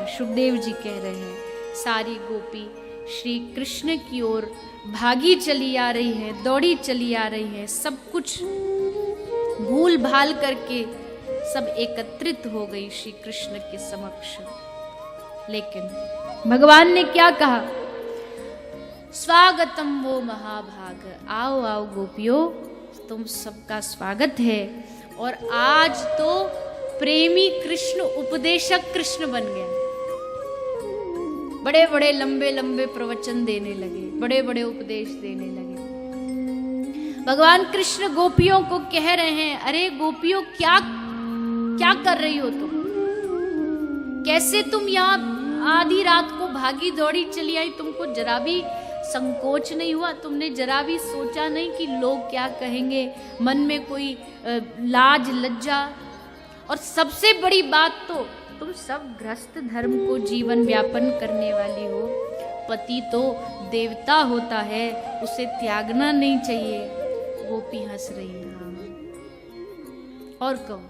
सुखदेव जी कह रहे हैं, सारी गोपी श्री कृष्ण की ओर भागी चली आ रही है, दौड़ी चली आ रही है, सब कुछ भूल भाल करके सब एकत्रित हो गई श्री कृष्ण के समक्ष। लेकिन भगवान ने क्या कहा? स्वागतम वो महाभाग, आओ आओ गोपियों, तुम सबका स्वागत है। और आज तो प्रेमी कृष्ण उपदेशक कृष्ण बन गया। बड़े बड़े लंबे लंबे प्रवचन देने लगे, बड़े बड़े उपदेश देने लगे। भगवान कृष्ण गोपियों को कह रहे हैं, अरे गोपियों क्या क्या कर रही हो तुम? कैसे तुम यहाँ आधी रात को भागी दौड़ी चली आई? तुमको जरा भी संकोच नहीं हुआ? तुमने जरा भी सोचा नहीं कि लोग क्या कहेंगे? मन में कोई लाज लज्जा? और सबसे बड़ी बात तो तुम सब गृहस्थ धर्म को जीवन व्यापन करने वाली हो। पति तो देवता होता है, उसे त्यागना नहीं चाहिए। गोपी हंस रही है। और कहो,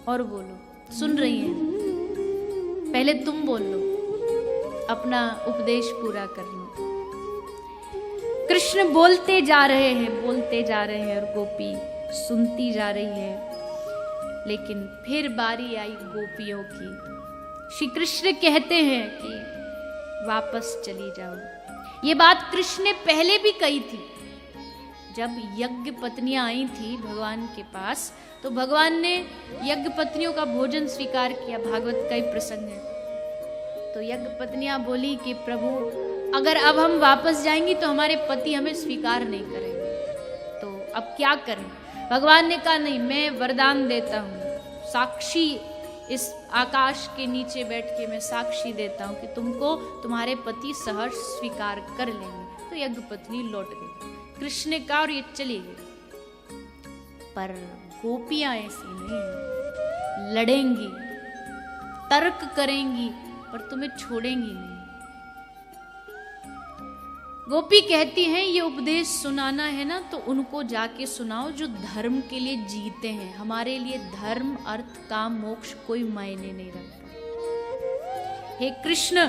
और बोलो, सुन रही हैं। पहले तुम बोल लो, अपना उपदेश पूरा कर लो। कृष्ण बोलते जा रहे हैं, बोलते जा रहे हैं, और गोपी सुनती जा रही है। लेकिन फिर बारी आई गोपियों की। श्री कृष्ण कहते हैं कि वापस चली जाओ। ये बात कृष्ण ने पहले भी कही थी। जब यज्ञ पत्नियां आई थी भगवान के पास, तो भगवान ने यज्ञ पत्नियों का भोजन स्वीकार किया। भागवत का ही प्रसंग है। तो यज्ञ पत्नियां बोली कि प्रभु, अगर अब हम वापस जाएंगी तो हमारे पति हमें स्वीकार नहीं करेंगे, तो अब क्या करें? भगवान ने कहा, नहीं, मैं वरदान देता हूँ, साक्षी इस आकाश के नीचे बैठ के मैं साक्षी देता हूँ कि तुमको तुम्हारे पति सहर्ष स्वीकार कर लेंगे। तो यज्ञ पत्नी लौट गई। कृष्ण ने कहा और ये चली गई। पर गोपियां ऐसी नहीं है, लड़ेंगी, तर्क करेंगी, पर तुम्हें छोड़ेंगी नहीं। गोपी कहती हैं, ये उपदेश सुनाना है ना तो उनको जाके सुनाओ जो धर्म के लिए जीते हैं। हमारे लिए धर्म, अर्थ, काम, मोक्ष कोई मायने नहीं रखता। हे कृष्ण,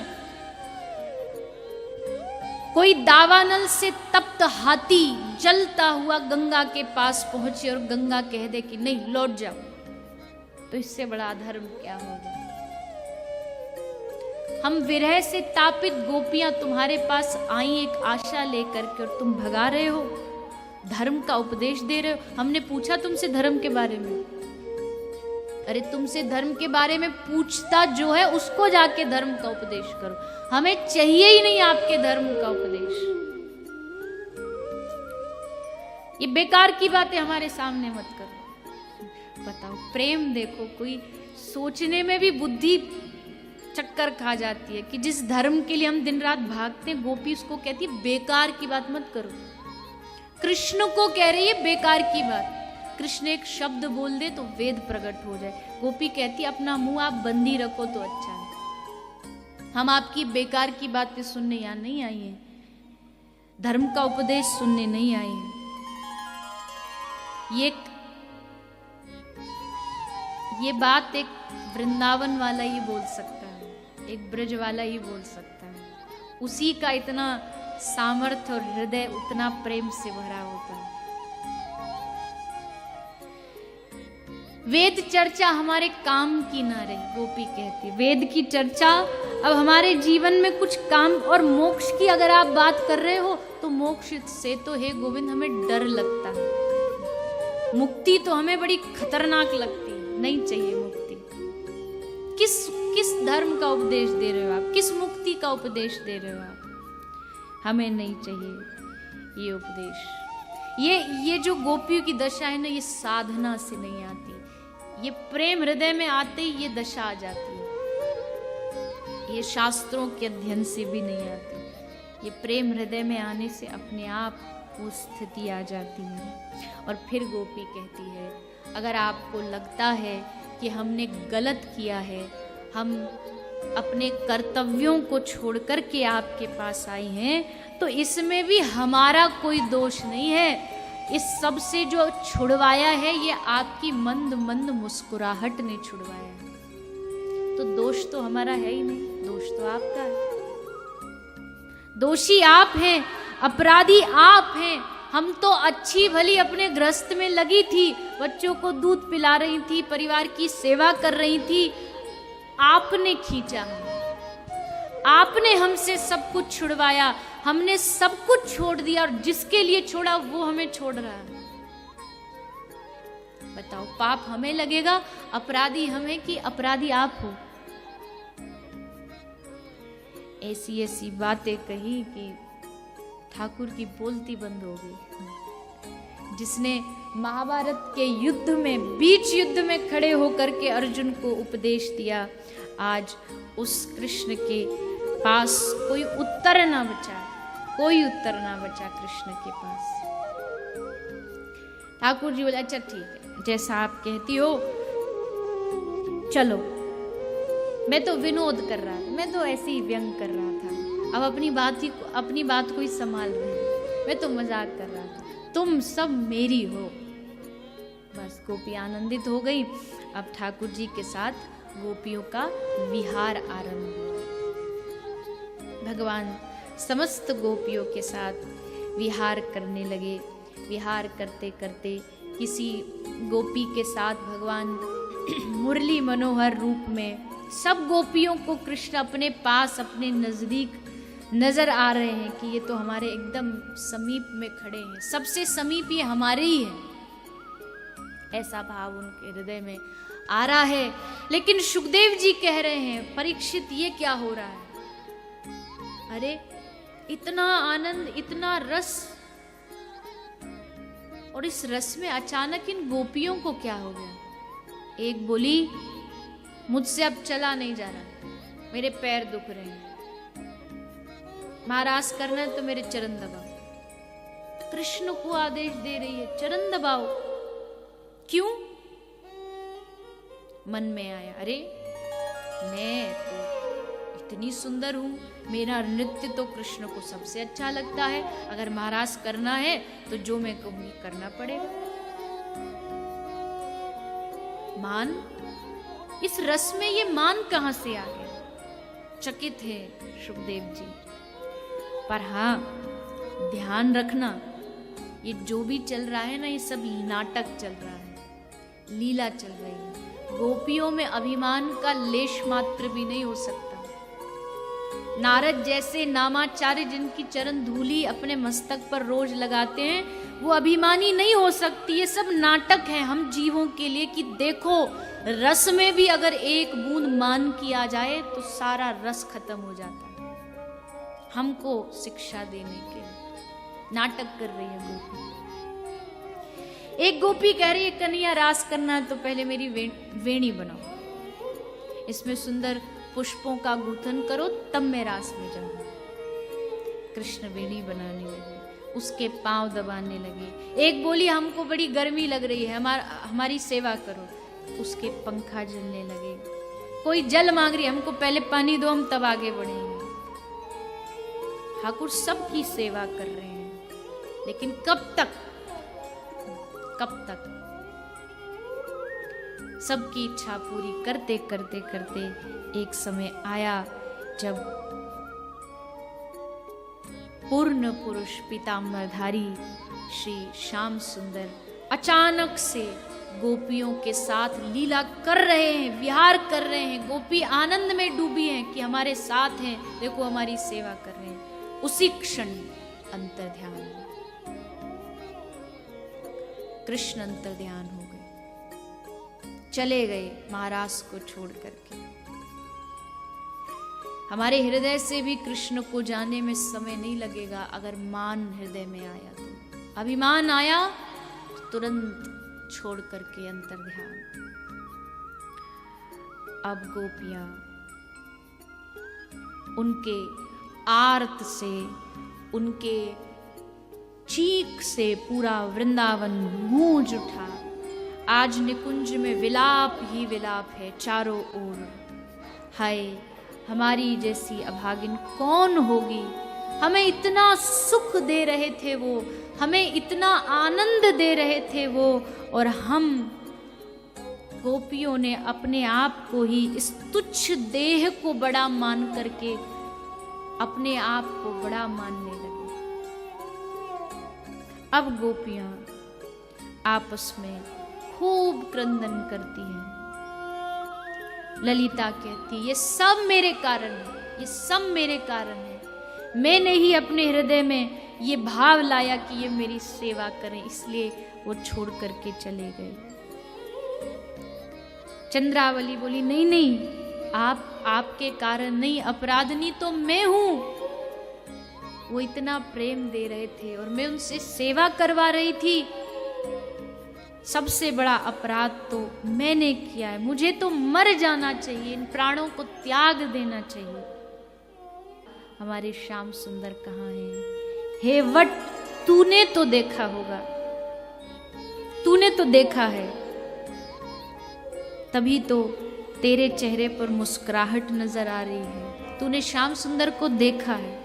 कोई दावानल से तप्त हाथी जलता हुआ गंगा के पास पहुंचे और गंगा कह दे कि नहीं, लौट जाओ, तो इससे बड़ा अधर्म क्या होगा? हम विरह से तापित गोपियां तुम्हारे पास आई एक आशा लेकर के, और तुम भगा रहे हो, धर्म का उपदेश दे रहे हो। हमने पूछा तुमसे धर्म के बारे में? अरे तुमसे धर्म के बारे में पूछता जो है उसको जाके धर्म का उपदेश करो। हमें चाहिए ही नहीं आपके धर्म का उपदेश। ये बेकार की बातें हमारे सामने मत करो। बताओ, प्रेम देखो, कोई सोचने में भी बुद्धि चक्कर खा जाती है कि जिस धर्म के लिए हम दिन रात भागते हैं, गोपी उसको कहती है बेकार की बात मत करो। कृष्ण को कह रही है बेकार की बात। कृष्ण एक शब्द बोल दे तो वेद प्रकट हो जाए। गोपी कहती है अपना मुंह आप बंदी रखो तो अच्छा है। हम आपकी बेकार की बातें सुनने यहाँ नहीं आई हैं, धर्म का उपदेश सुनने नहीं आई हैं। ये बात एक वृंदावन वाला ही बोल सकता है, एक ब्रज वाला ही बोल सकता है। उसी का इतना सामर्थ्य और हृदय उतना प्रेम से भरा होता है। वेद चर्चा हमारे काम की ना रही, गोपी कहती, वेद की चर्चा अब हमारे जीवन में कुछ काम, और मोक्ष की अगर आप बात कर रहे हो तो मोक्ष से तो हे गोविंद हमें डर लगता है। मुक्ति तो हमें बड़ी खतरनाक लगती है, नहीं चाहिए मुक्ति। किस धर्म का उपदेश दे रहे हो आप? किस मुक्ति का उपदेश दे रहे हो आप? हमें नहीं चाहिए ये उपदेश। ये जो गोपियों की दशा है ना, ये साधना से नहीं आती, ये प्रेम हृदय में आते ही ये दशा आ जाती है। ये शास्त्रों के अध्ययन से भी नहीं आती, ये प्रेम हृदय में आने से अपने आप वो स्थिति आ जाती है। और फिर गोपी कहती है, अगर आपको लगता है कि हमने गलत किया है, हम अपने कर्तव्यों को छोड़कर के आपके पास आई हैं, तो इसमें भी हमारा कोई दोष नहीं है। इस सब से जो छुड़वाया है ये आपकी मंद मंद मुस्कुराहट ने छुड़वाया है। तो दोष तो हमारा है ही नहीं, दोष तो आपका है। दोषी आप हैं, अपराधी आप हैं। हम तो अच्छी भली अपने गृहस्थ में लगी थी, बच्चों को दूध पिला रही थी, परिवार की सेवा कर रही थी। आपने खींचा, आपने हमसे सब कुछ छुड़वाया, हमने सब कुछ छोड़ दिया, और जिसके लिए छोड़ा वो हमें छोड़ रहा है। बताओ, पाप हमें लगेगा, अपराधी हमें कि अपराधी आप हो? ऐसी ऐसी बातें कही कि ठाकुर की बोलती बंद हो गई। जिसने महाभारत के युद्ध में, बीच युद्ध में खड़े होकर के अर्जुन को उपदेश दिया, आज उस कृष्ण के पास कोई उत्तर ना बचा, कोई उत्तर ना बचा कृष्ण के पास। ठाकुर जी बोले, अच्छा ठीक है, जैसा आप कहती हो, चलो। मैं तो विनोद कर रहा था, मैं तो ऐसे ही व्यंग कर रहा था, अब अपनी बात को ही संभाल रही हूं, मैं तो मजाक कर रहा था, तुम सब मेरी हो। बस गोपी आनंदित हो गई। अब ठाकुर जी के साथ गोपियों का विहार आरंभ हुआ। भगवान समस्त गोपियों के साथ विहार करने लगे। विहार करते करते किसी गोपी के साथ भगवान मुरली मनोहर रूप में, सब गोपियों को कृष्ण अपने पास, अपने नजदीक नजर आ रहे हैं कि ये तो हमारे एकदम समीप में खड़े हैं, सबसे समीप ये हमारे ही है। ऐसा भाव उनके हृदय में आ रहा है। लेकिन सुखदेव जी कह रहे हैं, परीक्षित ये क्या हो रहा है? अरे इतना आनंद, इतना रस, और इस रस में अचानक इन गोपियों को क्या हो गया? एक बोली, मुझसे अब चला नहीं जा रहा, मेरे पैर दुख रहे हैं, महाराज करना है तो मेरे चरण दबाओ। कृष्ण को आदेश दे रही है, चरण दबाओ। क्यों? मन में आया, अरे मैं तो इतनी सुंदर हूं, मेरा नृत्य तो कृष्ण को सबसे अच्छा लगता है, अगर महाराज करना है तो जो मैं कहूंगी करना पड़ेगा। मान, इस रस में ये मान कहां से आ गया? चकित है सुखदेव जी। पर हाँ, ध्यान रखना, ये जो भी चल रहा है ना, ये सब नाटक चल रहा है, लीला चल रही है। गोपियों में अभिमान का लेश मात्र भी नहीं हो सकता। नारद जैसे नामाचार्य, जिनकी चरण धूली अपने मस्तक पर रोज लगाते हैं, वो अभिमानी नहीं हो सकती। ये सब नाटक है हम जीवों के लिए कि देखो, रस में भी अगर एक बूंद मान की आ जाए तो सारा रस खत्म हो जाता है। हमको शिक्षा देने के लिए नाटक कर रही है गोपी। एक गोपी कह रही है, कन्हैया रास करना है तो पहले मेरी वेणी बनाओ, इसमें सुंदर पुष्पों का गूथन करो, तब मैं रास में जाऊंगा। कृष्ण वेणी बनाने लगे, उसके पांव दबाने लगे। एक बोली, हमको बड़ी गर्मी लग रही है, हमारी सेवा करो, उसके पंखा जलने लगे। कोई जल मांग रही है, हमको पहले पानी दो, हम तब आगे बढ़ेंगे। ठाकुर सबकी सेवा कर रहे हैं, लेकिन कब तक? कब तक? सबकी इच्छा पूरी करते करते करते एक समय आया जब पूर्ण पुरुष पीताम्बरधारी श्री श्याम सुंदर अचानक से गोपियों के साथ लीला कर रहे हैं, विहार कर रहे हैं। गोपी आनंद में डूबी हैं कि हमारे साथ हैं, देखो हमारी सेवा कर रहे हैं। उसी क्षण अंतर ध्यान, कृष्ण अंतर ध्यान हो गए, चले गए महाराज को छोड़ करके। हमारे हृदय से भी कृष्ण को जाने में समय नहीं लगेगा अगर मान हृदय में आया तो। अभिमान आया तुरंत छोड़ करके अंतर ध्यान। अब गोपियां उनके आर्त से, उनके चीख से पूरा वृंदावन गूंज उठा। आज निकुंज में विलाप ही विलाप है चारों ओर। हाय, हमारी जैसी अभागिन कौन होगी? हमें इतना सुख दे रहे थे वो, हमें इतना आनंद दे रहे थे वो, और हम गोपियों ने अपने आप को ही इस तुच्छ देह को बड़ा मान करके अपने आप को बड़ा मानने लगे। अब गोपियां आपस में खूब क्रंदन करती हैं। ललिता कहती, ये सब मेरे कारण है, ये सब मेरे कारण है। मैंने ही अपने हृदय में ये भाव लाया कि ये मेरी सेवा करें, इसलिए वो छोड़ करके चले गए। चंद्रावली बोली, नहीं नहीं, आपके कारण नहीं, अपराधनी तो मैं हूं। वो इतना प्रेम दे रहे थे और मैं उनसे सेवा करवा रही थी। सबसे बड़ा अपराध तो मैंने किया है, मुझे तो मर जाना चाहिए, इन प्राणों को त्याग देना चाहिए। हमारे श्याम सुंदर कहाँ हैं? हे वट, तूने तो देखा होगा, तूने तो देखा है, तभी तो तेरे चेहरे पर मुस्कुराहट नजर आ रही है। तूने श्याम सुंदर को देखा है।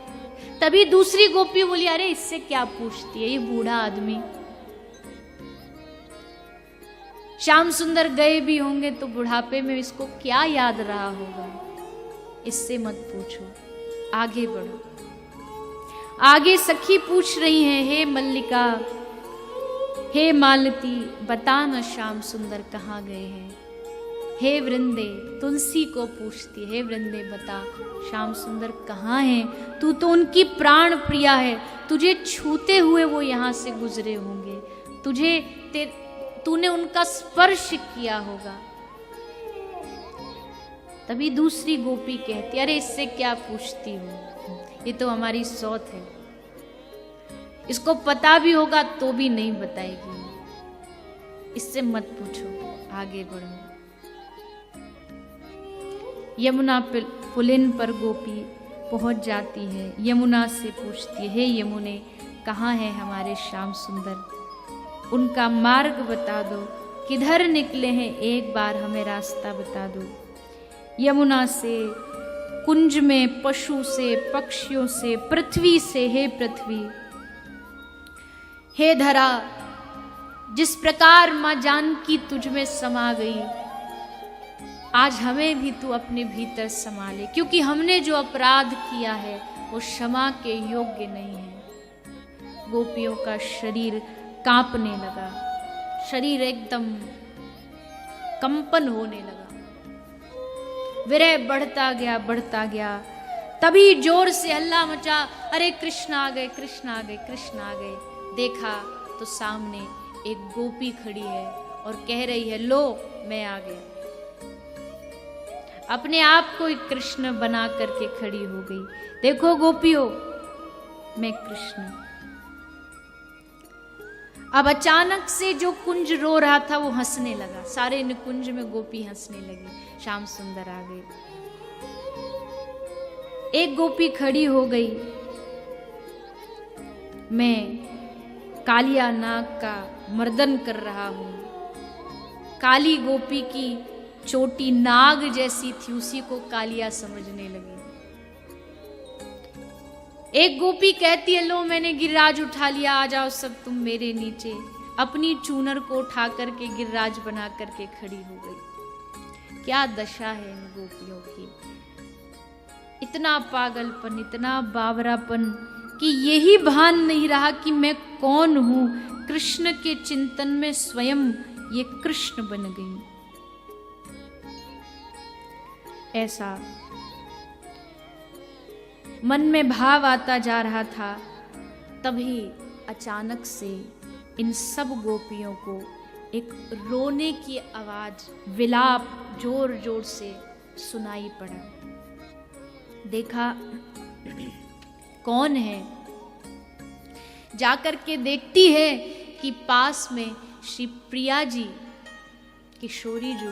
तभी दूसरी गोपी बोली, अरे इससे क्या पूछती है, ये बूढ़ा आदमी। श्याम सुंदर गए भी होंगे तो बुढ़ापे में इसको क्या याद रहा होगा, इससे मत पूछो, आगे बढ़ो। आगे सखी पूछ रही हैं, हे मल्लिका, हे मालती, बता न श्याम सुंदर कहाँ गए हैं। हे वृंदे, तुलसी को पूछती, हे वृंदे बता श्याम सुंदर कहाँ हैं, तू तो उनकी प्राण प्रिया है, तुझे छूते हुए वो यहाँ से गुजरे होंगे, तूने उनका स्पर्श किया होगा। तभी दूसरी गोपी कहती, अरे इससे क्या पूछती हो, ये तो हमारी सौत है, इसको पता भी होगा तो भी नहीं बताएगी, इससे मत पूछो, आगे बढ़ो। यमुना पुलिन पर गोपी पहुंच जाती है। यमुना से पूछती है, हे यमुने, कहाँ है हमारे श्याम सुंदर, उनका मार्ग बता दो, किधर निकले हैं, एक बार हमें रास्ता बता दो। यमुना से, कुंज में, पशु से, पक्षियों से, पृथ्वी से, हे पृथ्वी, हे धरा, जिस प्रकार मां जानकी तुझ में समा गई, आज हमें भी तू अपने भीतर समा ले, क्योंकि हमने जो अपराध किया है वो क्षमा के योग्य नहीं है। गोपियों का शरीर कांपने लगा, शरीर एकदम कंपन होने लगा, विरह बढ़ता गया, बढ़ता गया। तभी जोर से हल्ला मचा, अरे कृष्ण आ गए, कृष्ण आ गए, कृष्ण आ गए। देखा तो सामने एक गोपी खड़ी है और कह रही है, लो मैं आ गया। अपने आप को एक कृष्ण बना करके खड़ी हो गई। देखो गोपियों, मैं कृष्ण। अब अचानक से जो कुंज रो रहा था वो हंसने लगा, सारे निकुंज में गोपी हंसने लगी। श्याम सुंदर आ गए। एक गोपी खड़ी हो गई, मैं कालिया नाग का मर्दन कर रहा हूं। काली गोपी की चोटी नाग जैसी थी, उसी को कालिया समझने लगी। एक गोपी कहती है, लो मैंने गिरिराज उठा लिया, आ जाओ सब तुम मेरे नीचे। अपनी चूनर को उठा करके गिरिराज बना करके खड़ी हो गई। क्या दशा है इन गोपियों की, इतना पागलपन, इतना बावरापन कि यही भान नहीं रहा कि मैं कौन हूं। कृष्ण के चिंतन में स्वयं ये कृष्ण बन गई। ऐसा मन में भाव आता जा रहा था। तभी अचानक से इन सब गोपियों को एक रोने की आवाज, विलाप जोर जोर से सुनाई पड़ा। देखा कौन है, जाकर के देखती है कि पास में श्री प्रिया जी, किशोरी जी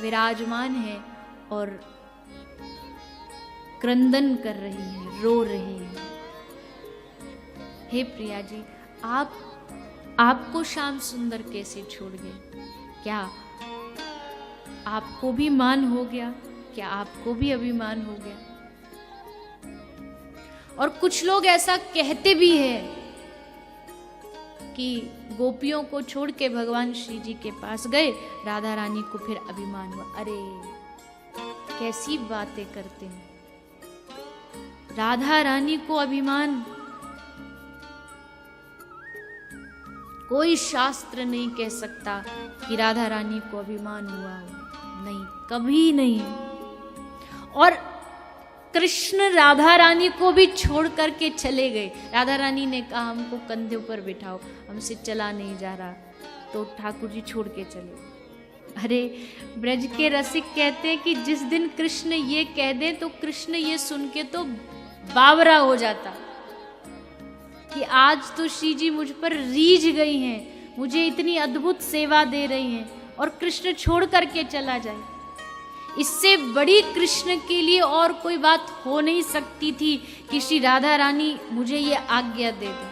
विराजमान है और क्रंदन कर रही है, रो रही है। हे प्रिया जी, आपको श्याम सुंदर कैसे छोड़ गए? क्या आपको भी मान हो गया? क्या आपको भी अभिमान हो गया? और कुछ लोग ऐसा कहते भी हैं कि गोपियों को छोड़ के भगवान श्री जी के पास गए। राधा रानी को फिर अभिमान हुआ, अरे कैसी बातें करते हैं, राधा रानी को अभिमान। कोई शास्त्र नहीं कह सकता कि राधा रानी को अभिमान हुआ हो, नहीं, कभी नहीं। और कृष्ण राधा रानी को भी छोड़ करके चले गए। राधा रानी ने कहा हमको कंधे ऊपर बिठाओ, हमसे चला नहीं जा रहा, तो ठाकुर जी छोड़ के चले। अरे ब्रज के रसिक कहते हैं कि जिस दिन कृष्ण ये कह दे तो कृष्ण ये सुन के तो बावरा हो जाता कि आज तो श्री जी मुझ पर रीझ गई हैं, मुझे इतनी अद्भुत सेवा दे रही हैं और कृष्ण छोड़ करके चला जाए। इससे बड़ी कृष्ण के लिए और कोई बात हो नहीं सकती थी कि श्री राधा रानी मुझे ये आज्ञा दे दे।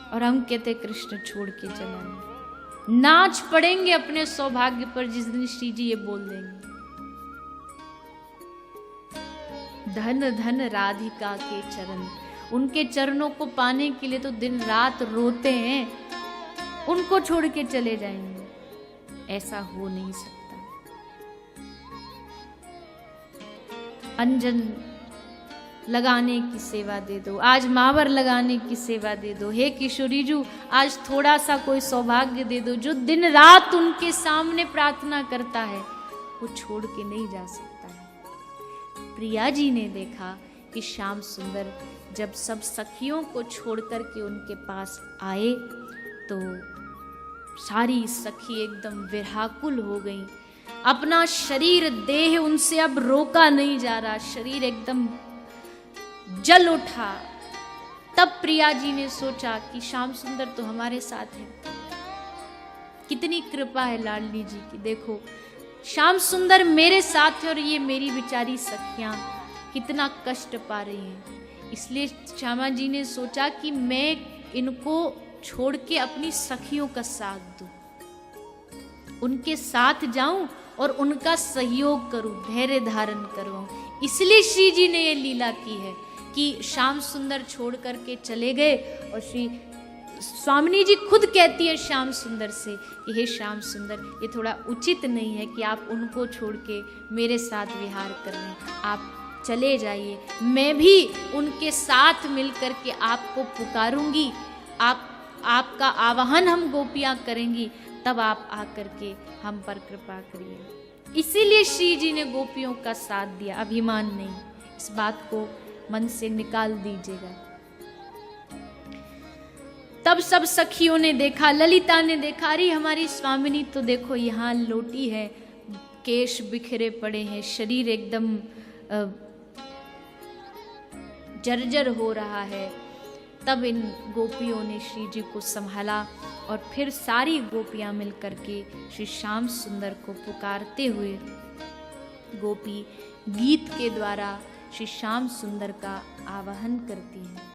और हम कहते कृष्ण छोड़ के चला, नाच पड़ेंगे अपने सौभाग्य पर जिस दिन श्री जी ये बोल देंगे। धन धन राधिका के चरण, उनके चरणों को पाने के लिए तो दिन रात रोते हैं, उनको छोड़ के चले जाएंगे, ऐसा हो नहीं सकता। अंजन लगाने की सेवा दे दो, आज मावर लगाने की सेवा दे दो, हे किशोरी जी आज थोड़ा सा कोई सौभाग्य दे दो। जो दिन रात उनके सामने प्रार्थना करता है वो छोड़ के नहीं जा सकता है। प्रिया जी ने देखा कि श्याम सुंदर जब सब सखियों को छोड़ कर के उनके पास आए तो सारी सखी एकदम व्याकुल हो गई। अपना शरीर देह उनसे अब रोका नहीं जा रहा, शरीर एकदम जल उठा। तब प्रिया जी ने सोचा कि श्याम सुंदर तो हमारे साथ है, कितनी कृपा है लाडली जी की, देखो श्याम सुंदर मेरे साथ है और ये मेरी बेचारी सखियां कितना कष्ट पा रही हैं। इसलिए श्यामा जी ने सोचा कि मैं इनको छोड़ के अपनी सखियों का साथ दूं, उनके साथ जाऊं और उनका सहयोग करूं, धैर्य धारण करूं। इसलिए श्री जी ने ये लीला की है कि श्याम सुंदर छोड़ करके चले गए और श्री स्वामिनी जी खुद कहती है श्याम सुंदर से कि हे श्याम सुंदर, ये थोड़ा उचित नहीं है कि आप उनको छोड़ के मेरे साथ विहार कर रहे हैं, आप चले जाइए, मैं भी उनके साथ मिलकर के आपको पुकारूंगी, आपका आवाहन हम गोपियां करेंगी, तब आप आकर के हम पर कृपा करिए। इसीलिए श्री जी ने गोपियों का साथ दिया, अभिमान नहीं। इस बात को मन से निकाल दीजिएगा। तब सब सखियों ने देखा, ललिता ने देखा, अरे हमारी स्वामिनी तो देखो यहाँ लोटी है, केश बिखरे पड़े हैं, शरीर एकदम जर्जर हो रहा है। तब इन गोपियों ने श्री जी को संभाला और फिर सारी गोपियां मिलकर के श्री श्याम सुंदर को पुकारते हुए गोपी गीत के द्वारा श्री श्याम सुंदर का आवाहन करती हैं।